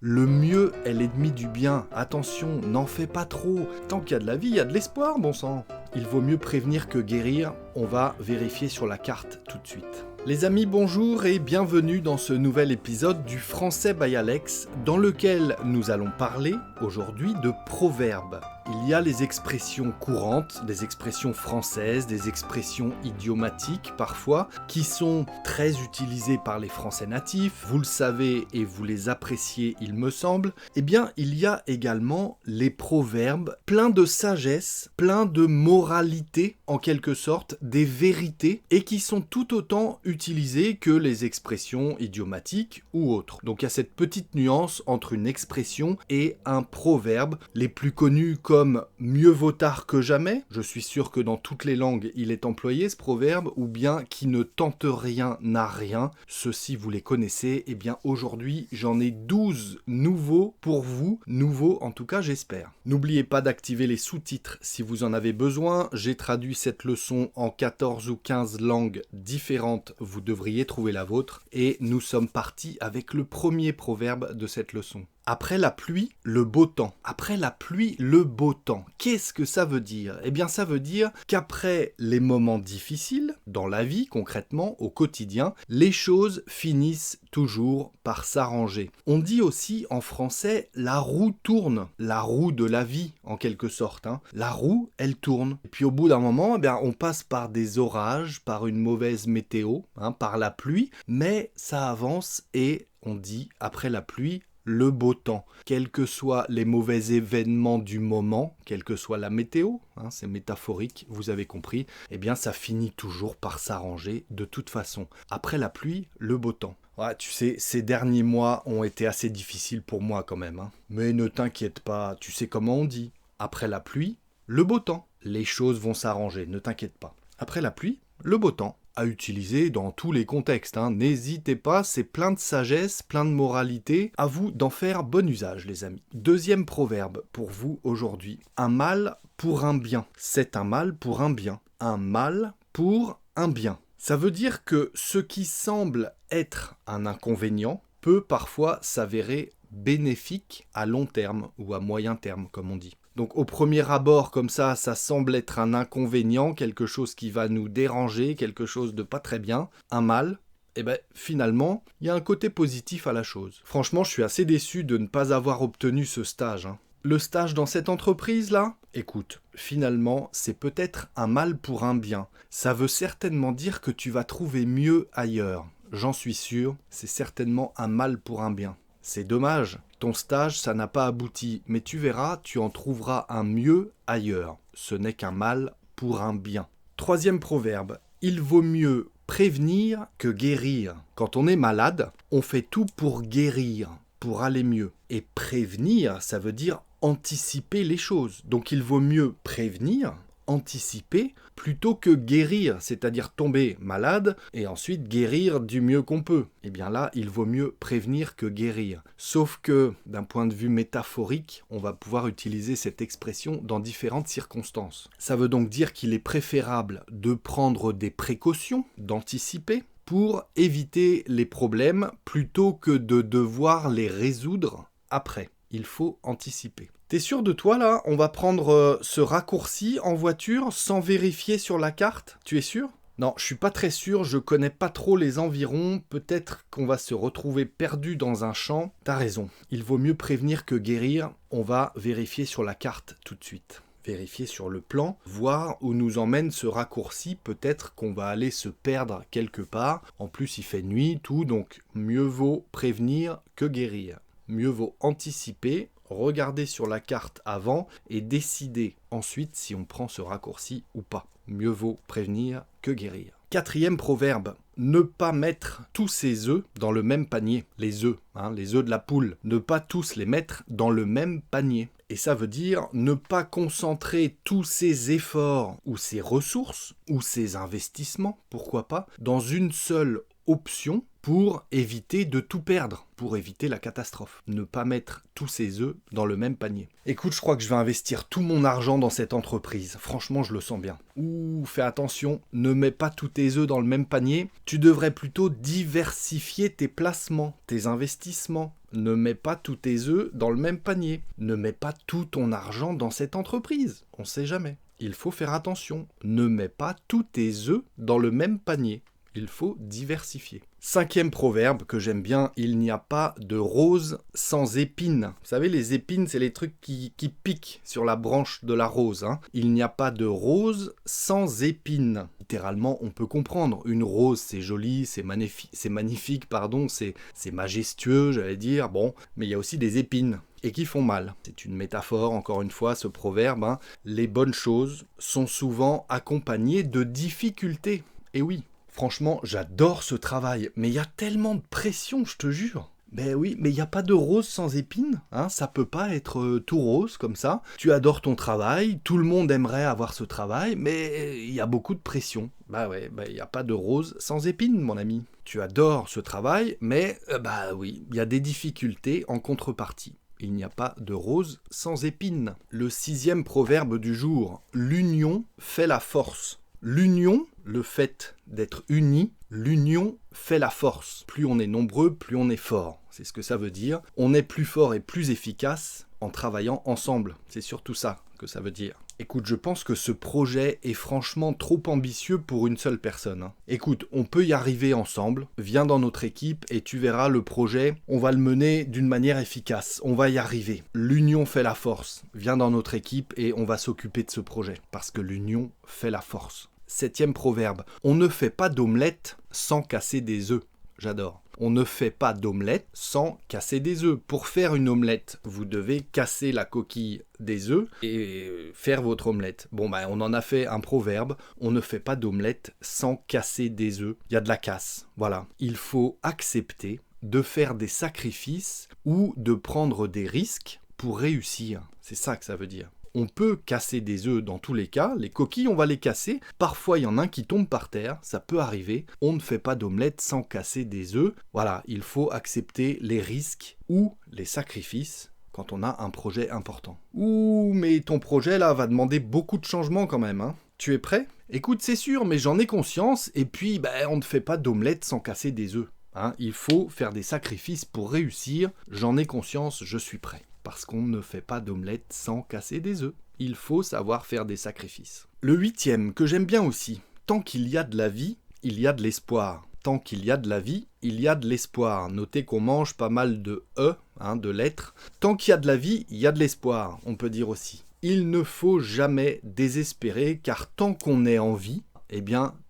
Le mieux est l'ennemi du bien. Attention, n'en fais pas trop. Tant qu'il y a de la vie, il y a de l'espoir, bon sang. Il vaut mieux prévenir que guérir. On va vérifier sur la carte tout de suite. Les amis, bonjour et bienvenue dans ce nouvel épisode du Français by Alex, dans lequel nous allons parler aujourd'hui de proverbes. Il y a les expressions courantes, des expressions françaises, des expressions idiomatiques parfois, qui sont très utilisées par les Français natifs, vous le savez et vous les appréciez il me semble. Eh bien, il y a également les proverbes, pleins de sagesse, pleins de moralité en quelque sorte, des vérités, et qui sont tout autant utilisés que les expressions idiomatiques ou autres. Donc il y a cette petite nuance entre une expression et un proverbe, les plus connus comme mieux vaut tard que jamais, je suis sûr que dans toutes les langues il est employé ce proverbe, ou bien qui ne tente rien n'a rien, ceux-ci vous les connaissez. Et bien aujourd'hui j'en ai 12 nouveaux pour vous, nouveaux en tout cas j'espère. N'oubliez pas d'activer les sous-titres si vous en avez besoin, j'ai traduit cette leçon en 14 ou 15 langues différentes, vous devriez trouver la vôtre, et nous sommes partis avec le premier proverbe de cette leçon. Après la pluie, le beau temps. Après la pluie, le beau temps. Qu'est-ce que ça veut dire ? Eh bien, ça veut dire qu'après les moments difficiles, dans la vie, concrètement, au quotidien, les choses finissent toujours par s'arranger. On dit aussi en français, la roue tourne. La roue de la vie, en quelque sorte. La roue, elle tourne. Et puis au bout d'un moment, eh bien, on passe par des orages, par une mauvaise météo, par la pluie, mais ça avance et on dit, après la pluie, le beau temps. Quels que soient les mauvais événements du moment, quelle que soit la météo, c'est métaphorique, vous avez compris, eh bien ça finit toujours par s'arranger de toute façon. Après la pluie, le beau temps. Ouais, tu sais, ces derniers mois ont été assez difficiles pour moi quand même. Mais ne t'inquiète pas, tu sais comment on dit. Après la pluie, le beau temps. Les choses vont s'arranger, ne t'inquiète pas. Après la pluie, le beau temps. À utiliser dans tous les contextes. N'hésitez pas, c'est plein de sagesse, plein de moralité. À vous d'en faire bon usage, les amis. Deuxième proverbe pour vous aujourd'hui. Un mal pour un bien. C'est un mal pour un bien. Un mal pour un bien. Ça veut dire que ce qui semble être un inconvénient peut parfois s'avérer bénéfique à long terme ou à moyen terme, comme on dit. Donc au premier abord, comme ça semble être un inconvénient, quelque chose qui va nous déranger, quelque chose de pas très bien, un mal. Et bien finalement, il y a un côté positif à la chose. Franchement, je suis assez déçu de ne pas avoir obtenu ce stage. Le stage dans cette entreprise-là, écoute, finalement, c'est peut-être un mal pour un bien. Ça veut certainement dire que tu vas trouver mieux ailleurs. J'en suis sûr, c'est certainement un mal pour un bien. C'est dommage, ton stage, ça n'a pas abouti, mais tu verras, tu en trouveras un mieux ailleurs. Ce n'est qu'un mal pour un bien. Troisième proverbe, il vaut mieux prévenir que guérir. Quand on est malade, on fait tout pour guérir, pour aller mieux. Et prévenir, ça veut dire anticiper les choses. Donc il vaut mieux prévenir, anticiper, plutôt que guérir, c'est-à-dire tomber malade et ensuite guérir du mieux qu'on peut. Et bien là, il vaut mieux prévenir que guérir. Sauf que, d'un point de vue métaphorique, on va pouvoir utiliser cette expression dans différentes circonstances. Ça veut donc dire qu'il est préférable de prendre des précautions, d'anticiper, pour éviter les problèmes plutôt que de devoir les résoudre après. Il faut anticiper. T'es sûr de toi là ? On va prendre ce raccourci en voiture sans vérifier sur la carte ? Tu es sûr ? Non, je suis pas très sûr, je connais pas trop les environs, peut-être qu'on va se retrouver perdu dans un champ. T'as raison, il vaut mieux prévenir que guérir, on va vérifier sur la carte tout de suite. Vérifier sur le plan, voir où nous emmène ce raccourci, peut-être qu'on va aller se perdre quelque part. En plus il fait nuit, tout, donc mieux vaut prévenir que guérir. Mieux vaut anticiper, regarder sur la carte avant et décider ensuite si on prend ce raccourci ou pas. Mieux vaut prévenir que guérir. Quatrième proverbe, ne pas mettre tous ses œufs dans le même panier. Les œufs de la poule, ne pas tous les mettre dans le même panier. Et ça veut dire ne pas concentrer tous ses efforts ou ses ressources ou ses investissements, pourquoi pas, dans une seule option pour éviter de tout perdre, pour éviter la catastrophe. Ne pas mettre tous ses œufs dans le même panier. Écoute, je crois que je vais investir tout mon argent dans cette entreprise. Franchement, je le sens bien. Ouh, fais attention, ne mets pas tous tes œufs dans le même panier. Tu devrais plutôt diversifier tes placements, tes investissements. Ne mets pas tous tes œufs dans le même panier. Ne mets pas tout ton argent dans cette entreprise. On ne sait jamais. Il faut faire attention. Ne mets pas tous tes œufs dans le même panier. Il faut diversifier. 5e proverbe que j'aime bien, il n'y a pas de rose sans épines. Vous savez, les épines, c'est les trucs qui piquent sur la branche de la rose. Hein. Il n'y a pas de rose sans épines. Littéralement, on peut comprendre. Une rose, c'est joli, c'est magnifique, c'est majestueux, j'allais dire. Bon, mais il y a aussi des épines et qui font mal. C'est une métaphore, encore une fois, ce proverbe. Hein. Les bonnes choses sont souvent accompagnées de difficultés. Et oui. Franchement, j'adore ce travail, mais il y a tellement de pression, je te jure. Ben oui, mais il n'y a pas de rose sans épines, hein, ça peut pas être tout rose comme ça. Tu adores ton travail, tout le monde aimerait avoir ce travail, mais il y a beaucoup de pression. Bah ouais, il n'y a pas de rose sans épines, mon ami. Tu adores ce travail, mais bah oui, il y a des difficultés en contrepartie. Il n'y a pas de rose sans épines. Le 6e proverbe du jour, l'union fait la force. L'union, le fait d'être unis, l'union fait la force. Plus on est nombreux, plus on est fort. C'est ce que ça veut dire. On est plus fort et plus efficace en travaillant ensemble. C'est surtout ça que ça veut dire. Écoute, je pense que ce projet est franchement trop ambitieux pour une seule personne. Hein. Écoute, on peut y arriver ensemble. Viens dans notre équipe et tu verras le projet. On va le mener d'une manière efficace. On va y arriver. L'union fait la force. Viens dans notre équipe et on va s'occuper de ce projet. Parce que l'union fait la force. 7e proverbe. On ne fait pas d'omelette sans casser des œufs. J'adore. On ne fait pas d'omelette sans casser des œufs. Pour faire une omelette, vous devez casser la coquille des œufs et faire votre omelette. Bon, on en a fait un proverbe. On ne fait pas d'omelette sans casser des œufs. Il y a de la casse. Voilà. Il faut accepter de faire des sacrifices ou de prendre des risques pour réussir. C'est ça que ça veut dire. On peut casser des œufs dans tous les cas, les coquilles on va les casser, parfois il y en a un qui tombe par terre, ça peut arriver, on ne fait pas d'omelette sans casser des œufs, voilà, il faut accepter les risques ou les sacrifices quand on a un projet important. Ouh, mais ton projet là va demander beaucoup de changements quand même, hein. Tu es prêt ? Écoute, c'est sûr, mais j'en ai conscience, et puis on ne fait pas d'omelette sans casser des œufs. Hein. Il faut faire des sacrifices pour réussir, j'en ai conscience, je suis prêt. Parce qu'on ne fait pas d'omelette sans casser des œufs. Il faut savoir faire des sacrifices. Le 8e, que j'aime bien aussi. Tant qu'il y a de la vie, il y a de l'espoir. Tant qu'il y a de la vie, il y a de l'espoir. Notez qu'on mange pas mal de E, de lettres. Tant qu'il y a de la vie, il y a de l'espoir, on peut dire aussi. Il ne faut jamais désespérer, car tant qu'on est en vie,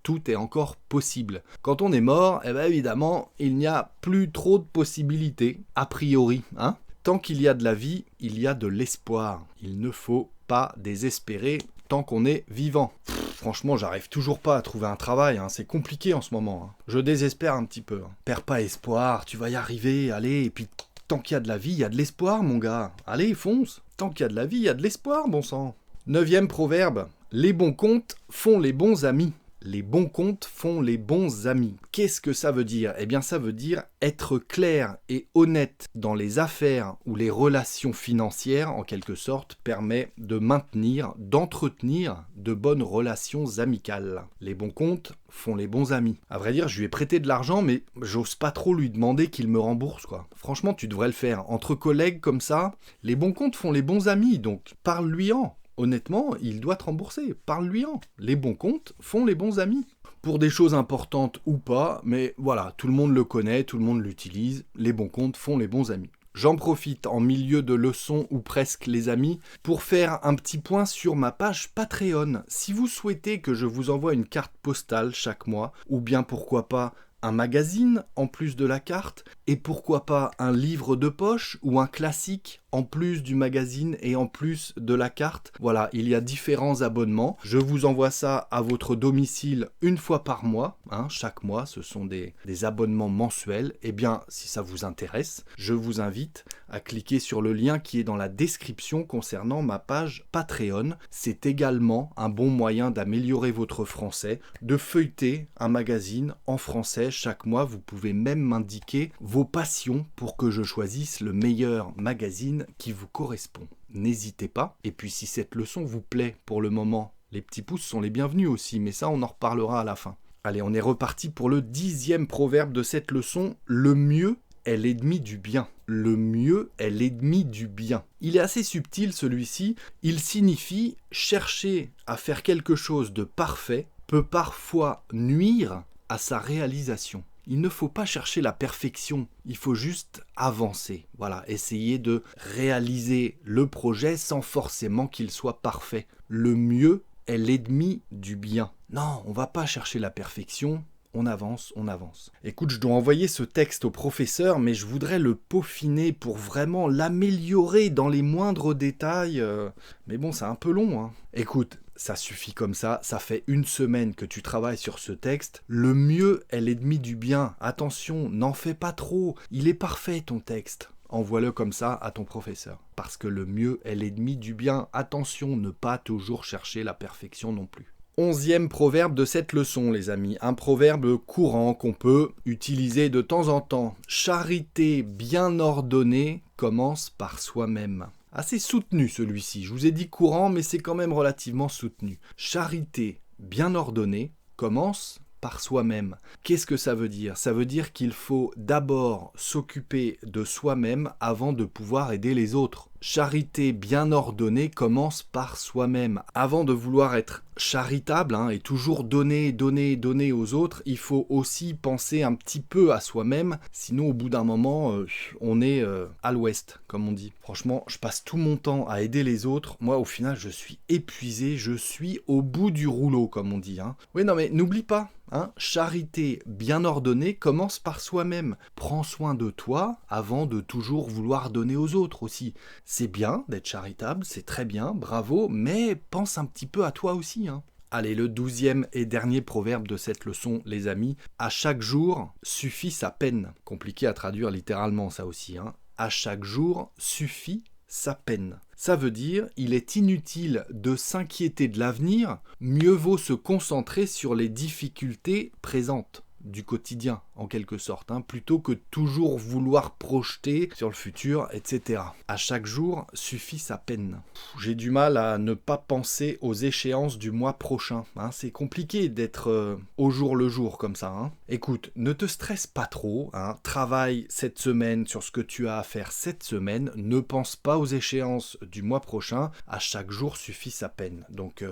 tout est encore possible. Quand on est mort, évidemment, il n'y a plus trop de possibilités, a priori, hein. Tant qu'il y a de la vie, il y a de l'espoir. Il ne faut pas désespérer tant qu'on est vivant. Franchement, j'arrive toujours pas à trouver un travail, hein. C'est compliqué en ce moment. Hein. Je désespère un petit peu. Hein. Perds pas espoir, tu vas y arriver, allez, et puis tant qu'il y a de la vie, il y a de l'espoir, mon gars. Allez, fonce. Tant qu'il y a de la vie, il y a de l'espoir, bon sang. 9e proverbe, les bons comptes font les bons amis. Les bons comptes font les bons amis. Qu'est-ce que ça veut dire ? Ça veut dire être clair et honnête dans les affaires ou les relations financières, en quelque sorte, permet de maintenir, d'entretenir de bonnes relations amicales. Les bons comptes font les bons amis. À vrai dire, je lui ai prêté de l'argent, mais j'ose pas trop lui demander qu'il me rembourse, quoi. Franchement, tu devrais le faire. Entre collègues comme ça, les bons comptes font les bons amis, donc parle-lui-en. Honnêtement, il doit te rembourser. Parle-lui-en. Les bons comptes font les bons amis. Pour des choses importantes ou pas, mais voilà, tout le monde le connaît, tout le monde l'utilise. Les bons comptes font les bons amis. J'en profite en milieu de leçon ou presque les amis pour faire un petit point sur ma page Patreon. Si vous souhaitez que je vous envoie une carte postale chaque mois, ou bien pourquoi pas un magazine en plus de la carte, et pourquoi pas un livre de poche ou un classique en plus du magazine et en plus de la carte. Voilà, il y a différents abonnements. Je vous envoie ça à votre domicile une fois par mois. Chaque mois, ce sont des abonnements mensuels. Si ça vous intéresse, je vous invite à cliquer sur le lien qui est dans la description concernant ma page Patreon. C'est également un bon moyen d'améliorer votre français, de feuilleter un magazine en français chaque mois. Vous pouvez même m'indiquer vos passions pour que je choisisse le meilleur magazine qui vous correspond. N'hésitez pas. Et puis si cette leçon vous plaît pour le moment, les petits pouces sont les bienvenus aussi, mais ça on en reparlera à la fin. Allez, on est reparti pour le 10e proverbe de cette leçon. Le mieux est l'ennemi du bien. Le mieux est l'ennemi du bien. Il est assez subtil celui-ci, il signifie chercher à faire quelque chose de parfait peut parfois nuire à sa réalisation. Il ne faut pas chercher la perfection, il faut juste avancer. Voilà, essayer de réaliser le projet sans forcément qu'il soit parfait. Le mieux est l'ennemi du bien. Non, on ne va pas chercher la perfection. On avance, on avance. Écoute, je dois envoyer ce texte au professeur, mais je voudrais le peaufiner pour vraiment l'améliorer dans les moindres détails. Mais bon, c'est un peu long, hein. Écoute, ça suffit comme ça fait 1 semaine que tu travailles sur ce texte. Le mieux est l'ennemi du bien. Attention, n'en fais pas trop. Il est parfait ton texte. Envoie-le comme ça à ton professeur. Parce que le mieux est l'ennemi du bien. Attention, ne pas toujours chercher la perfection non plus. 11e proverbe de cette leçon, les amis. Un proverbe courant qu'on peut utiliser de temps en temps. Charité bien ordonnée commence par soi-même. Assez soutenu celui-ci. Je vous ai dit courant, mais c'est quand même relativement soutenu. Charité bien ordonnée commence par soi-même. Qu'est-ce que ça veut dire ? Ça veut dire qu'il faut d'abord s'occuper de soi-même avant de pouvoir aider les autres. Charité bien ordonnée commence par soi-même. Avant de vouloir être charitable et toujours donner aux autres, il faut aussi penser un petit peu à soi-même. Sinon, au bout d'un moment, on est à l'ouest, comme on dit. Franchement, je passe tout mon temps à aider les autres. Moi, au final, je suis épuisé. Je suis au bout du rouleau, comme on dit. Oui, non, mais n'oublie pas. Charité bien ordonnée commence par soi-même. Prends soin de toi avant de toujours vouloir donner aux autres aussi. C'est bien d'être charitable, c'est très bien, bravo, mais pense un petit peu à toi aussi. Allez, le 12e et dernier proverbe de cette leçon, les amis. À chaque jour suffit sa peine. Compliqué à traduire littéralement ça aussi. À chaque jour suffit sa peine. Ça veut dire, il est inutile de s'inquiéter de l'avenir, mieux vaut se concentrer sur les difficultés présentes du quotidien, en quelque sorte, plutôt que toujours vouloir projeter sur le futur, etc. À chaque jour suffit sa peine. J'ai du mal à ne pas penser aux échéances du mois prochain. C'est compliqué d'être au jour le jour comme ça. Écoute, ne te stresse pas trop. Travaille cette semaine sur ce que tu as à faire cette semaine. Ne pense pas aux échéances du mois prochain. À chaque jour suffit sa peine. Donc,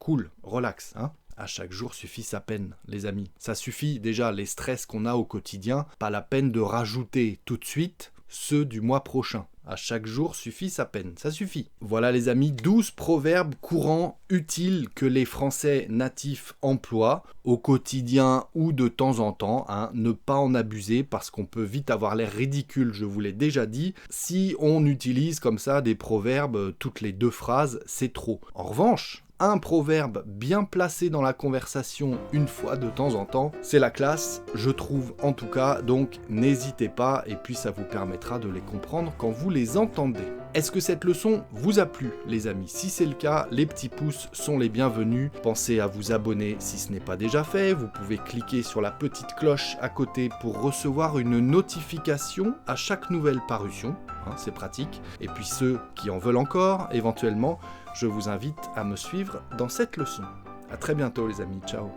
cool, relax. À chaque jour suffit sa peine, les amis. Ça suffit déjà les stress qu'on a au quotidien, pas la peine de rajouter tout de suite ceux du mois prochain. À chaque jour suffit sa peine, ça suffit. Voilà les amis, 12 proverbes courants utiles que les Français natifs emploient au quotidien ou de temps en temps. Ne pas en abuser parce qu'on peut vite avoir l'air ridicule, je vous l'ai déjà dit. Si on utilise comme ça des proverbes toutes les 2 phrases, c'est trop. En revanche, un proverbe bien placé dans la conversation une fois de temps en temps, c'est la classe, je trouve en tout cas, donc n'hésitez pas et puis ça vous permettra de les comprendre quand vous les entendez. Est-ce que cette leçon vous a plu les amis ? Si c'est le cas, les petits pouces sont les bienvenus. Pensez à vous abonner si ce n'est pas déjà fait, vous pouvez cliquer sur la petite cloche à côté pour recevoir une notification à chaque nouvelle parution, c'est pratique. Et puis ceux qui en veulent encore, éventuellement, je vous invite à me suivre dans cette leçon. À très bientôt les amis, ciao.